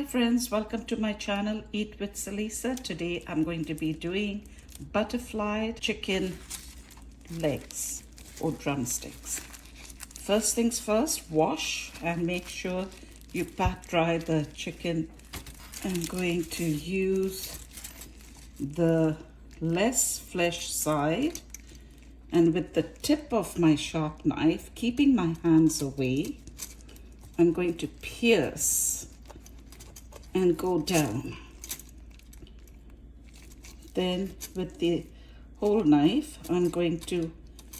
Hi friends, welcome to my channel Eat with Salisa. Today I'm going to be doing butterfly chicken legs or drumsticks. First things first, wash and make sure you pat dry the chicken. I'm going to use the less flesh side, and with the tip of my sharp knife, keeping my hands away, I'm going to pierce and go down. Then with the whole knife, I'm going to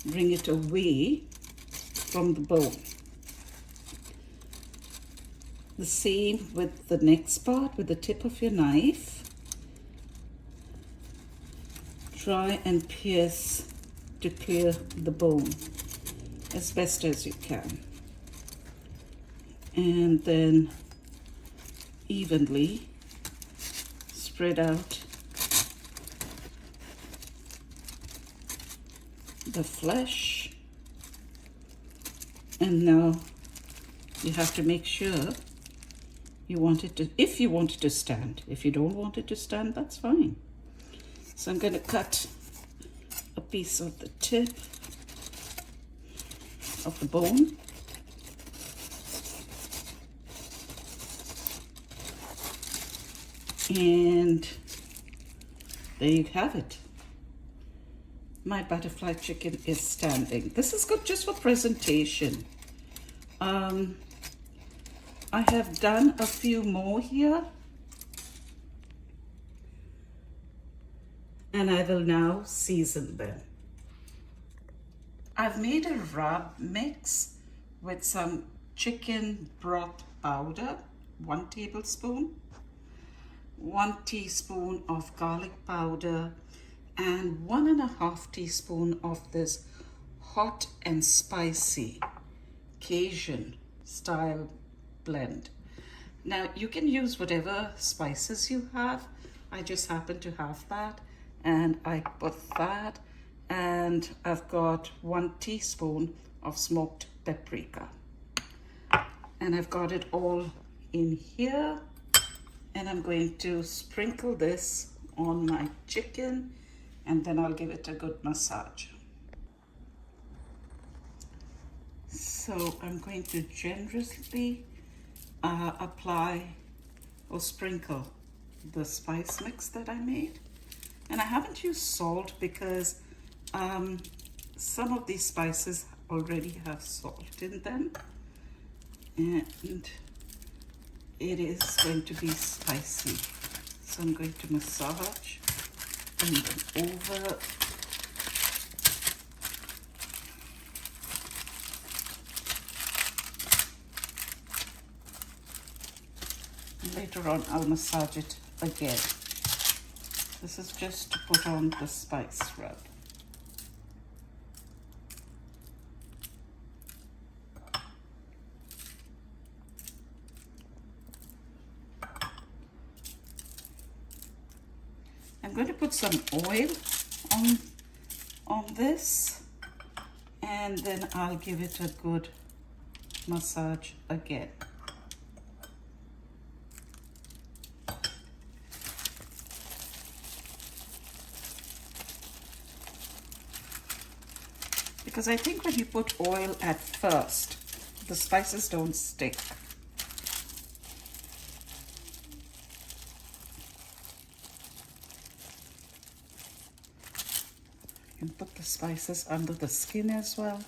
bring it away from the bone. The same with the next part, with the tip of your knife. Try and pierce to clear the bone as best as you can. And then evenly spread out the flesh. And now you have to make sure you want it to, if you want it to stand. If you don't want it to stand, that's fine. So I'm going to cut a piece of the tip of the bone. And there you have it. My butterfly chicken is standing. This is good just for presentation. I have done a few more here, and I will now season them. I've made a rub mix with some chicken broth powder, 1 tablespoon, 1 teaspoon of garlic powder, and 1.5 teaspoon of this hot and spicy Cajun style blend. Now you can use whatever spices you have. I just happen to have that, and I put that, and I've got 1 teaspoon of smoked paprika, and I've got it all in here. And I'm going to sprinkle this on my chicken, and then I'll give it a good massage. So I'm going to generously apply or sprinkle the spice mix that I made. And I haven't used salt because some of these spices already have salt in them, and it is going to be spicy. So I'm going to massage and then over. Later on, I'll massage it again. This is just to put on the spice rub. I'm going to put some oil on this, and then I'll give it a good massage again. Because I think when you put oil at first, the spices don't stick. You can put the spices under the skin as well.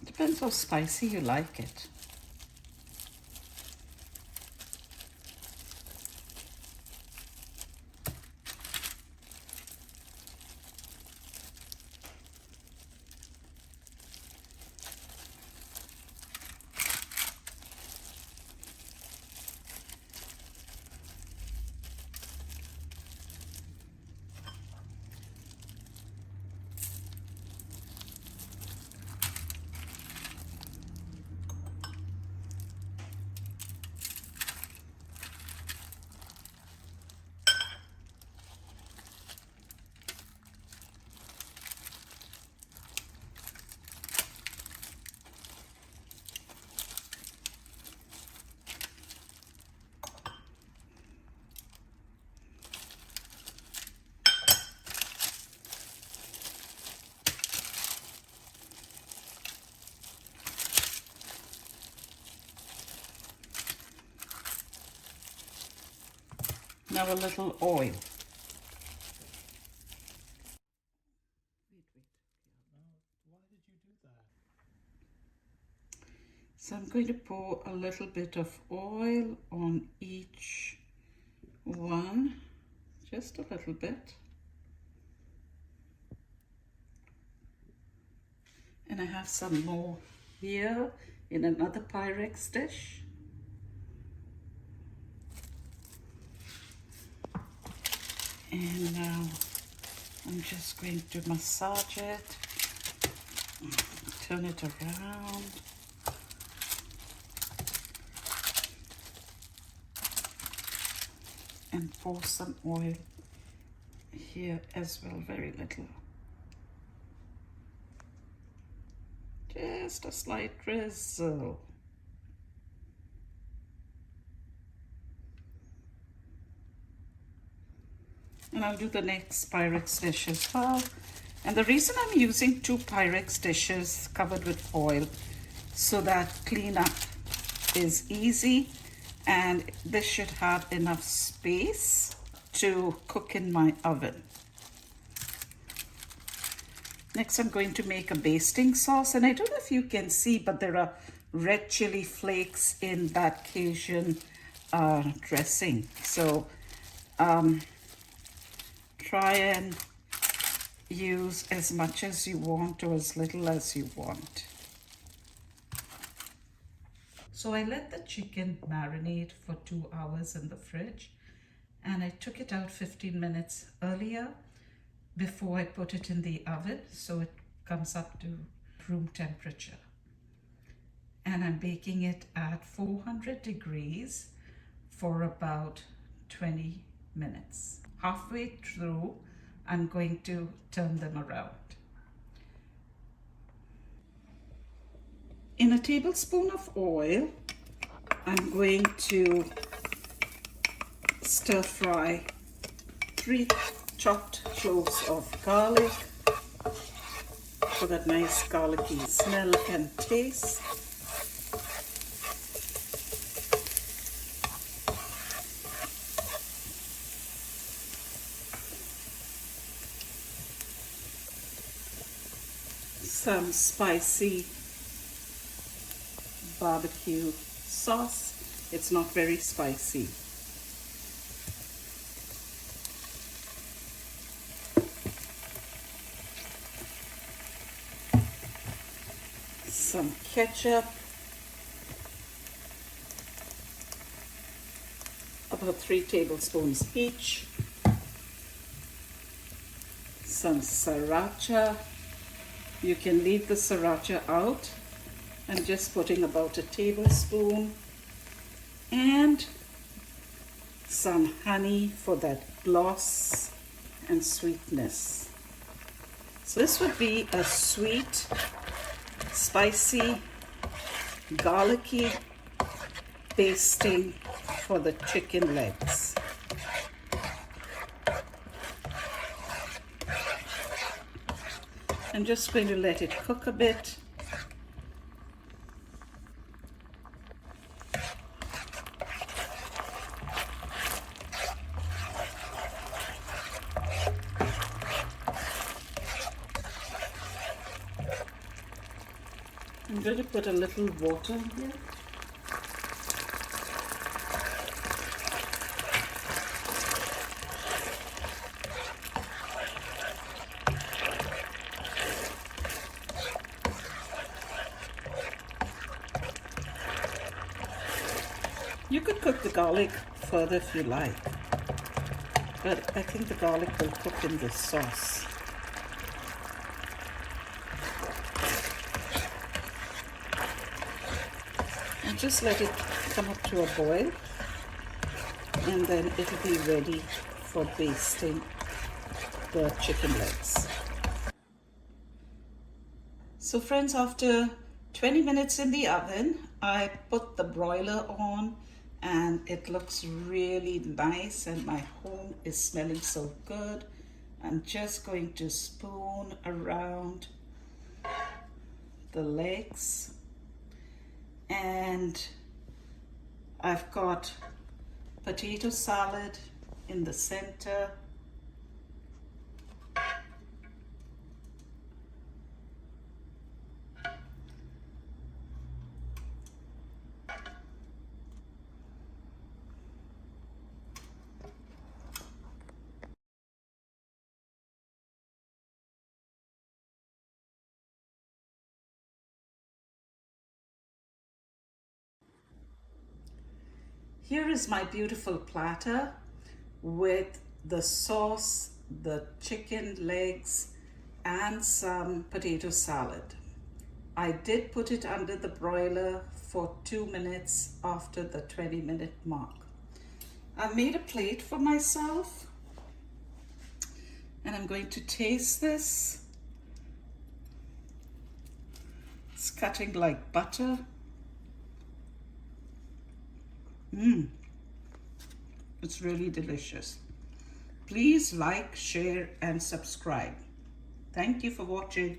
Depends how spicy you like it. Now a little oil. So I'm going to pour a little bit of oil on each one, just a little bit. And I have some more here in another Pyrex dish. And now I'm just going to massage it, turn it around. And pour some oil here as well, very little. Just a slight drizzle. And I'll do the next Pyrex dish as well. And the reason I'm using 2 Pyrex dishes covered with oil so that cleanup is easy, and this should have enough space to cook in my oven. Next, I'm going to make a basting sauce, and I don't know if you can see, but there are red chili flakes in that Cajun dressing. So try and use as much as you want or as little as you want. So I let the chicken marinate for 2 hours in the fridge, and I took it out 15 minutes earlier before I put it in the oven so it comes up to room temperature. And I'm baking it at 400 degrees for about 20 minutes. Halfway through, I'm going to turn them around. In a tablespoon of oil, I'm going to stir fry 3 chopped cloves of garlic for that nice garlicky smell and taste. Some spicy barbecue sauce. It's not very spicy. Some ketchup, about 3 tablespoons each. Some sriracha. You can leave the sriracha out. I'm just putting about a tablespoon, and some honey for that gloss and sweetness. So this would be a sweet, spicy, garlicky basting for the chicken legs. I'm just going to let it cook a bit. I'm going to put a little water here. You could cook the garlic further if you like, but I think the garlic will cook in the sauce. And just let it come up to a boil, and then it'll be ready for basting the chicken legs. So friends, after 20 minutes in the oven, I put the broiler on, and it looks really nice, and my home is smelling so good. I'm just going to spoon around the legs, and I've got potato salad in the center. Here is my beautiful platter with the sauce, the chicken legs, and some potato salad. I did put it under the broiler for 2 minutes after the 20-minute mark. I've made a plate for myself and I'm going to taste this. It's cutting like butter. It's really delicious. Please like, share, and subscribe. Thank you for watching.